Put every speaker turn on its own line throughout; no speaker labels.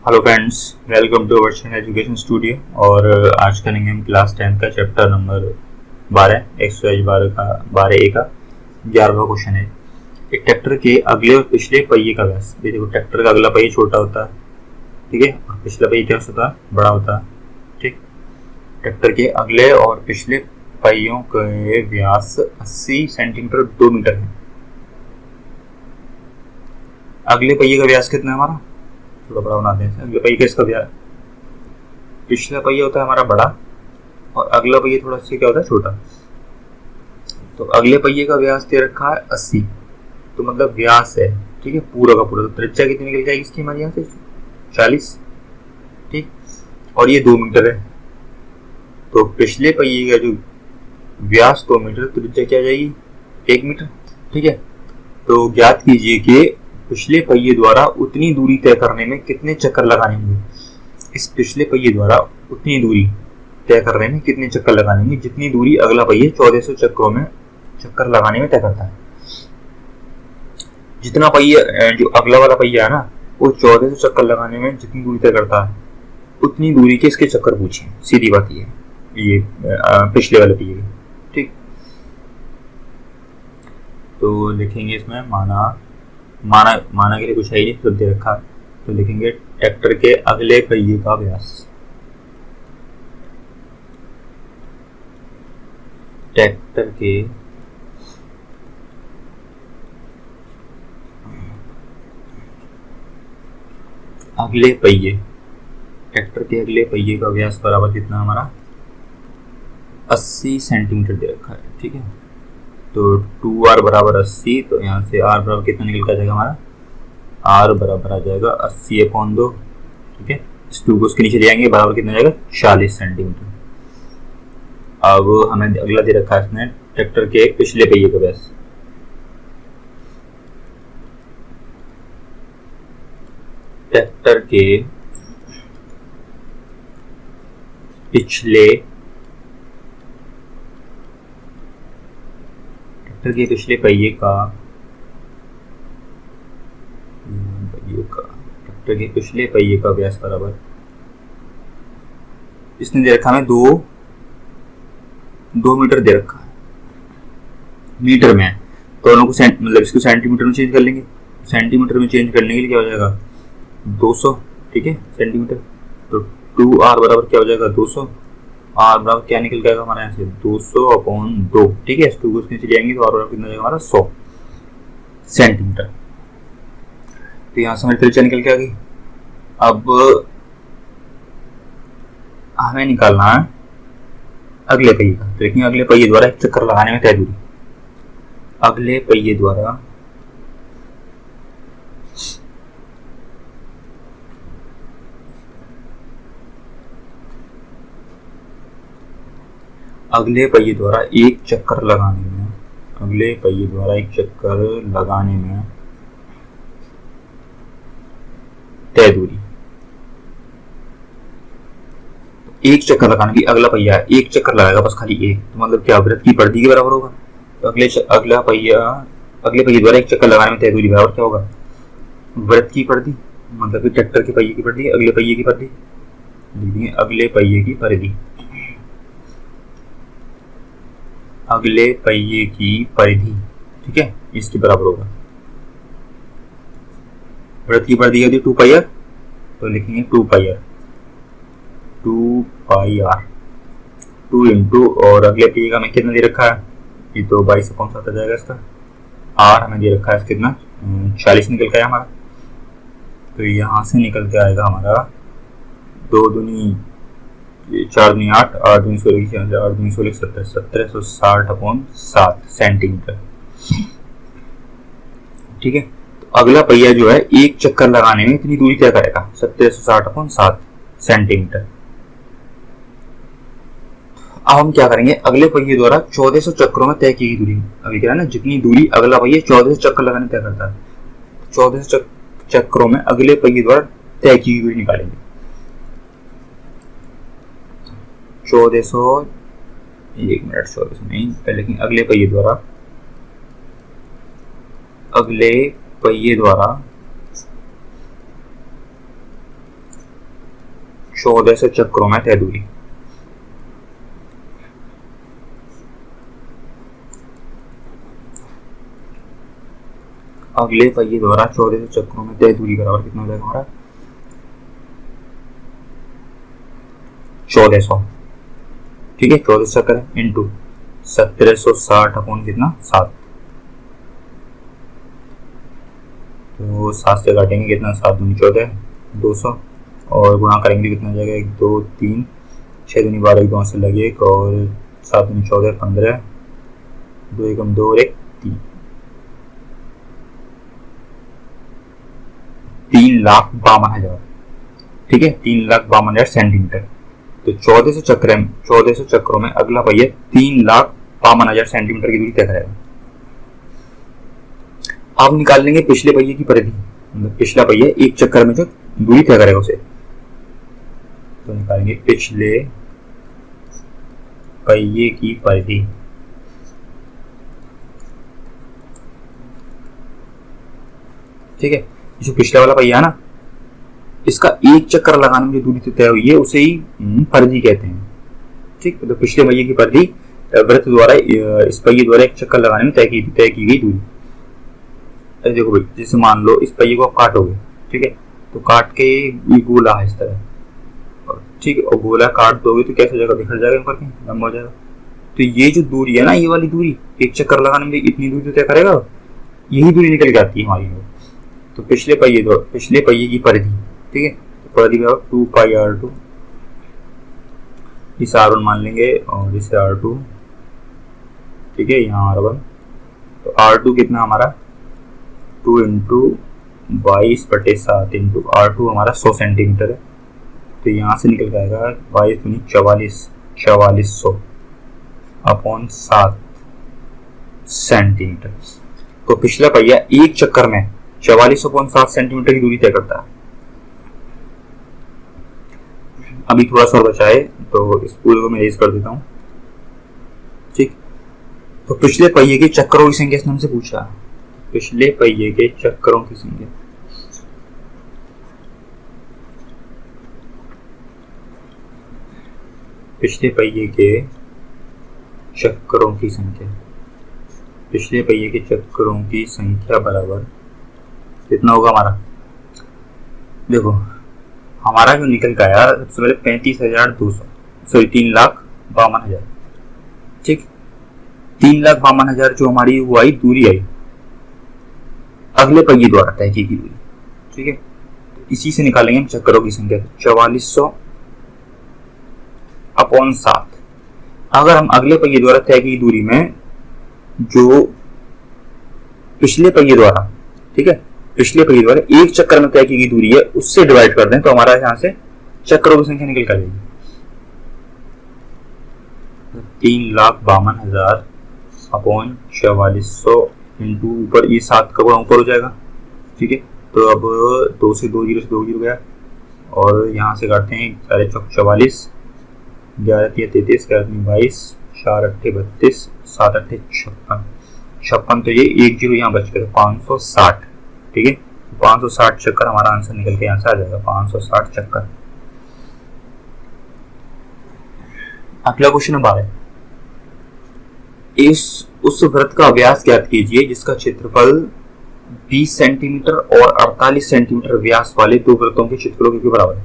Hello friends, welcome to our education studio. और आज करेंगे हम क्लास 10 का चैप्टर नंबर 12 एक्सरसाइज 12 का 12A का 11वां क्वेश्चन है। एक ट्रैक्टर के अगले और पिछले पहिए का व्यास। देखो, ट्रैक्टर का अगला पहिया छोटा होता है, ठीक है, और पिछला पहिया क्या होता है, बड़ा होता है। ठीक, ट्रैक्टर के अगले और पिछले पहियों के व्यास 80 सेंटीमीटर 2 मीटर है। अगले पहिए का व्यास कितना है हमारा, थोड़ा बड़ा बनाते हैं। अगले पहिए का इसका व्यास, पिछला पहिया होता है हमारा बड़ा और अगला पहिया थोड़ा सा क्या होता है, छोटा। तो अगले पहिए का व्यास दे रखा है 80, तो मतलब व्यास है, ठीक है, पूरा का पूरा। तो त्रिज्या कितनी निकल जाएगी इसकी हमारे यहाँ से, 40, ठीक, और ये 2 मीटर है। तो पिछले पहिए का जो व्यास 2 मीटर, त्रिज्या क्या आ जाएगी, 1 मीटर, ठीक है। तो ज्ञात कीजिए कि पिछले पहिए द्वारा उतनी दूरी तय करने में कितने चक्कर लगाने होंगे। इस पिछले पहिए द्वारा उतनी दूरी तय करने में कितने चक्कर लगाने होंगे जितनी दूरी अगला पहिया 1400 चक्करों में चक्कर लगाने में तय करता है। जितना पहिया, जो अगला वाला पहिया है ना, वो 1400 चक्कर लगाने में जितनी दूरी तय करता है उतनी दूरी के इसके चक्कर पूछे। सीधी बात ये पिछले वाले पहिए की, ठीक। तो लिखेंगे इसमें माना के लिए कुछ है ही नहीं, तो दे रखा। तो लिखेंगे ट्रैक्टर के अगले पहिए का व्यास, ट्रैक्टर के अगले पहिए, ट्रैक्टर के अगले पहिए का व्यास बराबर कितना हमारा 80 सेंटीमीटर दे रखा है, ठीक है। तो 2r बराबर 80, तो यहाँ से r बराबर कितना निकल कर जाएगा हमारा, r बराबर आ जाएगा 80/2, ठीक है। इस 2 को उसके नीचे ले आएंगे, बराबर कितना जाएगा 40 सेंटीमीटर। अब हमें अगला दे रखा है इसमें ट्रैक्टर के पिछले पहिए का व्यास। ट्रैक्टर के पिछले पहिए का ट्रैक्टर के पिछले पहिए का व्यास बराबर, इसने दे रखा हमें 2 मीटर दे रखा है, मीटर में। तो दोनों को मतलब इसको सेंटीमीटर में चेंज कर लेंगे। सेंटीमीटर में चेंज करने के लिए क्या हो जाएगा 200, ठीक है, सेंटीमीटर। तो 2r बराबर क्या हो जाएगा 200, r बराबर क्या निकल जाएगा हमारे यहाँ से 200/2, ठीक है। 2 को उसके नीचे ले आएंगे तो r बराबर कितना जाएगा हमारा 100 सेंटीमीटर। तो यहाँ से हमारी त्रिज्या निकल के आ गई। अब हमें निकालना है अगले पहिए का। तो देखिए, अगले पहिए द्वारा एक चक्कर लगाने में तय दूरी, अगले पहिए द्वारा अगले पहिए द्वारा एक चक्कर लगाने में, अगले पहिए द्वारा एक चक्कर लगाने में तय दूरी, एक चक्कर लगाने की, अगला पहिया एक चक्कर लगाएगा बस, खाली एक, तो मतलब क्या वृत्त की परिधि के बराबर होगा। तो अगले पहिए द्वारा एक चक्कर लगाने में तय दूरी बराबर क्या होगा, वृत्त की परिधि, मतलब कि ट्रैक्टर के पहिए की परिधि, अगले पहिए की परिधि, अगले पहिए की परिधि, अगले पहिए की परिधि, ठीक है, इसके बराबर होगा। वृत्त की परिधि होती है 2πr, तो लिखेंगे 2πr 2 इंटू, और अगले पहिए का हमें कितना दे रखा है, ये तो 22/7 आ जाएगा इसका। r हमें दे रखा है कितना 40 निकल के आया हमारा। तो यहाँ से निकल के आएगा हमारा 2 दूनी 4 दूनी 8, 8 दूनी 16, 8 दूनी 16, 1760/7 सेंटीमीटर, ठीक है। तो अगला पहिया जो है एक चक्कर लगाने में इतनी दूरी तय करेगा, 1760/7 सेंटीमीटर। अब हम क्या करेंगे, अगले पहिए द्वारा 1400 चक्करों में तय की गई दूरी, अभी क्या है ना, जितनी दूरी अगला पहिया 1400 चक्कर लगाने तय करता है, 1400 चक्करों में अगले पहिए द्वारा तय की गई दूरी निकालेंगे। 1400, 1 मिनट, 1400 नहीं, लेकिन अगले पहिए द्वारा 1400 चक्रों में तय दूरी। अगले पहिए द्वारा 1400 चक्रों में तय दूरी बराबर कितना हो जाएगा हमारा? 1400। ठीक है, 1400 चक्कर है इंटू 1760 अपॉन कितना 7। तो 7 से काटेंगे कितना, 7 दूनी 14, 200 और गुणा करेंगे कितना हो जाएगा, 1 2 3 6 दूनी 12, 2 से लगे 1 और 7 दूनी 14 15, 2 एकम 2 और 1 3, 3,52,000। ठीक है, 3,52,000 सेंटीमीटर। तो 1400 चक्रों में अगला पहिया 3,52,000 सेंटीमीटर की दूरी तय करेगा। अब निकाल लेंगे पिछले पहिए की परिधि, मतलब पिछला पहिया एक चक्कर में जो दूरी तय करेगा उसे। तो निकालेंगे पिछले पहिए की परिधि। ठीक है, जो पिछला वाला पहिया है ना, इसका एक चक्कर लगाने में जो दूरी तय हुई है उसे ही परिधि कहते हैं। ठीक, तो पिछले पहिए की परिधि वृत्त द्वारा इस पहिए द्वारा एक चक्कर लगाने में तय की गई दूरी। देखो भाई, जैसे मान लो इस पहिए को आप काटोगे, ठीक है, तो काट के ये गोला है इस तरह, ठीक है, और गोला काट दोगे तो कैसे जाएगा, बिखर जाएगा ऊपर के, लंबा हो जाएगा। तो ये जो दूरी है ना, ये वाली दूरी एक चक्कर लगाने में इतनी दूरी तय करेगा, यही दूरी निकल के आती है हमारी। तो पिछले पहिए की परिधि, ठीक है, तो परिधि में 2 पाई r2, इसे r1 मान लेंगे और इसे r2, ठीक है, यहाँ r1। तो r2 कितना हमारा 2 इंटू 22/7 इंटू r2 हमारा 100 सेंटीमीटर है। तो यहाँ से निकल जाएगा 4400 अपॉन 7 सेंटीमीटर। तो पिछला पहिया एक चक्कर में 4400/7 सेंटीमीटर की दूरी तय करता है। अभी थोड़ा सा और बचा है, तो इस पूरे को मैं रेज कर देता हूँ। ठीक, तो पिछले पहिए के चक्करों की संख्या इसने हमसे पूछा। पिछले पहिए के चक्करों की संख्या, पिछले पहिए के चक्करों की संख्या, पिछले पहिए के चक्करों की संख्या बराबर कितना होगा हमारा? देखो, हमारा जो निकल का आया सबसे पहले 35,200, सॉरी 3,52,000। ठीक, 3,52,000 जो हमारी वो आई दूरी आई अगले पहिए द्वारा तय की दूरी। ठीक है, तो इसी से निकालेंगे हम चक्करों की संख्या। 4400 अपॉन 7। अगर हम अगले पहिए द्वारा तय की दूरी में जो पिछले पहिए द्वारा, ठीक है, पिछले पहिए द्वारा एक चक्कर में तय की गई दूरी है उससे डिवाइड कर दें तो हमारा यहाँ से चक्करों की संख्या निकल कर जाएगी। 3,52,000 अपॉन 4400 इंटू ऊपर ये 7 का गुणा ऊपर हो जाएगा। ठीक है, तो अब 2 से 2 जीरो से 2 जीरो गया और यहाँ से काटते हैं 4 चौक 44, 11 3 33, 11 3 22, 4 8 32, 7 8 56, तो ये 1 जीरो यहाँ बच गया, 560। ठीक है, 560 चक्कर हमारा आंसर निकल के यहाँ से आ जाएगा, 560 चक्कर। अगला क्वेश्चन नंबर है, उस वृत्त का व्यास ज्ञात कीजिए जिसका क्षेत्रफल 20 सेंटीमीटर और 48 सेंटीमीटर व्यास वाले दो वृत्तों के क्षेत्रफलों के बराबर है।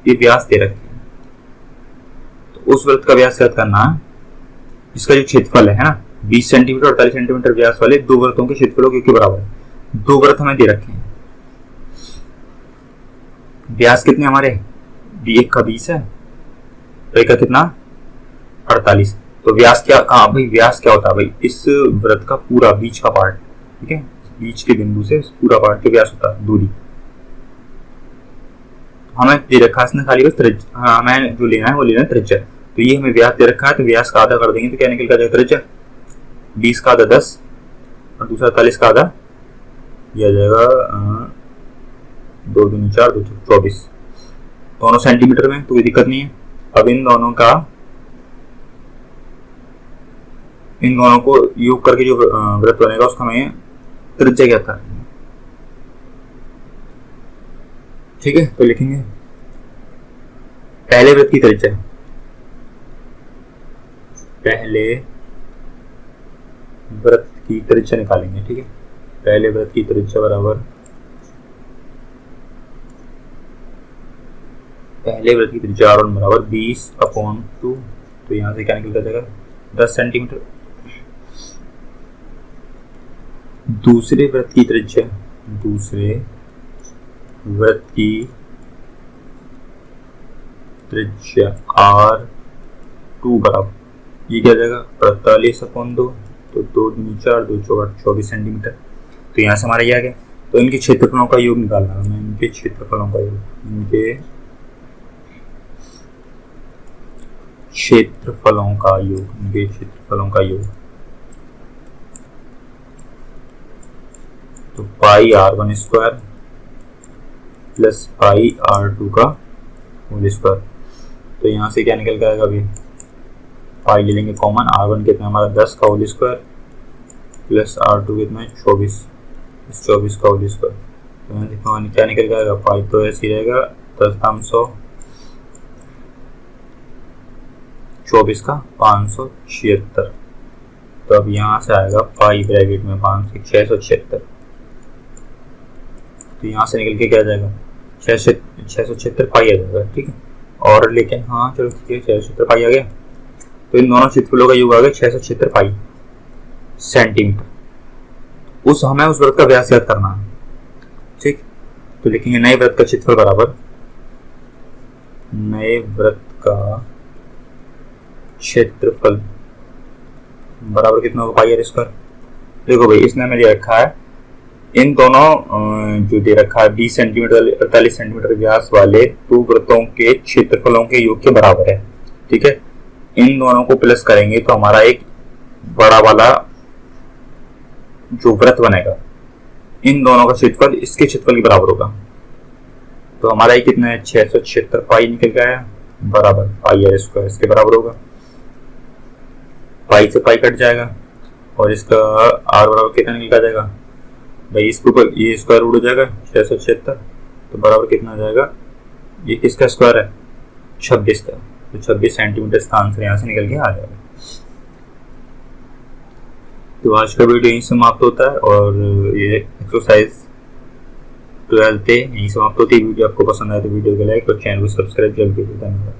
ये व्यास दे रखे हैं, तो उस वृत्त का व्यास ज्ञात करना है जिसका जो क्षेत्रफल है ना 20 सेंटीमीटर और 48 सेंटीमीटर व्यास वाले दो वृत्तों के क्षेत्रफलों के बराबर है। दो वृत्त हमें दे रखे हैं, व्यास कितने हमारे, एक का 20 है, एक का कितना 48। तो व्यास क्या कहा भाई, व्यास क्या होता है भाई, इस वृत्त का पूरा बीच का पार्ट, ठीक है, बीच के बिंदु से पूरा पार्ट के व्यास होता है दूरी। हमें दे रखा है इसने खाली बस त्रिज्या, हमें जो लेना है वो लेना है त्रिज्या। तो ये हमें व्यास दे रखा है, तो व्यास का आधा कर देंगे तो क्या निकल जाएगा त्रिज्या, 20 का आधा 10 और दूसरा 48 का आधा, यह आ जाएगा 2 दूनी 4 2 24, दोनों सेंटीमीटर में, तो कोई दिक्कत नहीं है। अब इन दोनों को योग करके जो वृत्त बनेगा उसका हमें त्रिज्या क्या था, ठीक है। तो लिखेंगे पहले वृत्त की त्रिज्या, पहले वृत्त की त्रिज्या निकालेंगे। ठीक है, पहले वृत्त की त्रिज्या बराबर, पहले वृत्त की त्रिज्या R1 बराबर 20/2, तो यहाँ से क्या निकल जाएगा 10 सेंटीमीटर। दूसरे वृत्त की त्रिज्या, दूसरे वृत्त की त्रिज्या R2 बराबर, ये क्या जाएगा 48/2, तो 2 दूनी 4, 2 चौका 24 सेंटीमीटर। तो यहाँ से हमारा ये आ गया। तो इनके क्षेत्रफलों का योग निकालना है, इनके क्षेत्रफलों का योग, इनके क्षेत्रफलों का योग, इनके क्षेत्रफलों का योग। तो पाई R1 square plus pi R2 का होल स्क्वायर। तो यहाँ से क्या निकल के आएगा, अभी पाई ले लेंगे कॉमन, R1 कितना हमारा 10 का होल स्क्वायर प्लस R2 कितना है 24, इस 24 का होल स्क्वायर। तो यहाँ से क्या निकल के आएगा, पाई तो ऐसे ही रहेगा 10 24 का 576। तो अब यहाँ से आएगा पाई ब्रैकेट में 676। तो यहाँ से निकल के क्या आ जाएगा 676 पाई आ जाएगा। ठीक है, और लेकिन हाँ चलो ठीक है 676 पाई आ गया। तो इन दोनों क्षेत्रफलों का योग आ गया 676 पाई सेंटीमीटर। हमें उस वृत्त का व्यास ज्ञात करना है। ठीक, तो लिखेंगे नए वृत्त का क्षेत्रफल बराबर, नए वृत्त का क्षेत्रफल बराबर कितना होगा पाई R स्क्वायर। देखो भाई इसने हमें दे रखा है, इन दोनों जो दे रखा है 20 सेंटीमीटर 48 सेंटीमीटर व्यास वाले दो वृत्तों के क्षेत्रफलों के योग के बराबर है। ठीक है, इन दोनों को प्लस करेंगे तो हमारा एक बड़ा वाला जो वृत्त बनेगा, इन दोनों का क्षेत्रफल इसके क्षेत्रफल के बराबर होगा। तो हमारा ये कितना है 676 पाई निकल के आया, बराबर पाई R स्क्वायर इसके बराबर होगा। पाई से पाई कट जाएगा और इसका R बराबर कितना निकल जाएगा भाई, इसके ऊपर ये स्क्वायर रूट हो जाएगा 676, तो बराबर कितना आ जाएगा, ये किसका स्क्वायर है 26 का, तो 26 सेंटीमीटर का आंसर यहाँ से निकल के आ जाएगा। तो आज का वीडियो यहीं समाप्त होता है और ये एक्सरसाइज 12 यहीं समाप्त होती है। वीडियो आपको पसंद आए तो वीडियो को लाइक और चैनल को सब्सक्राइब जल्दी। धन्यवाद।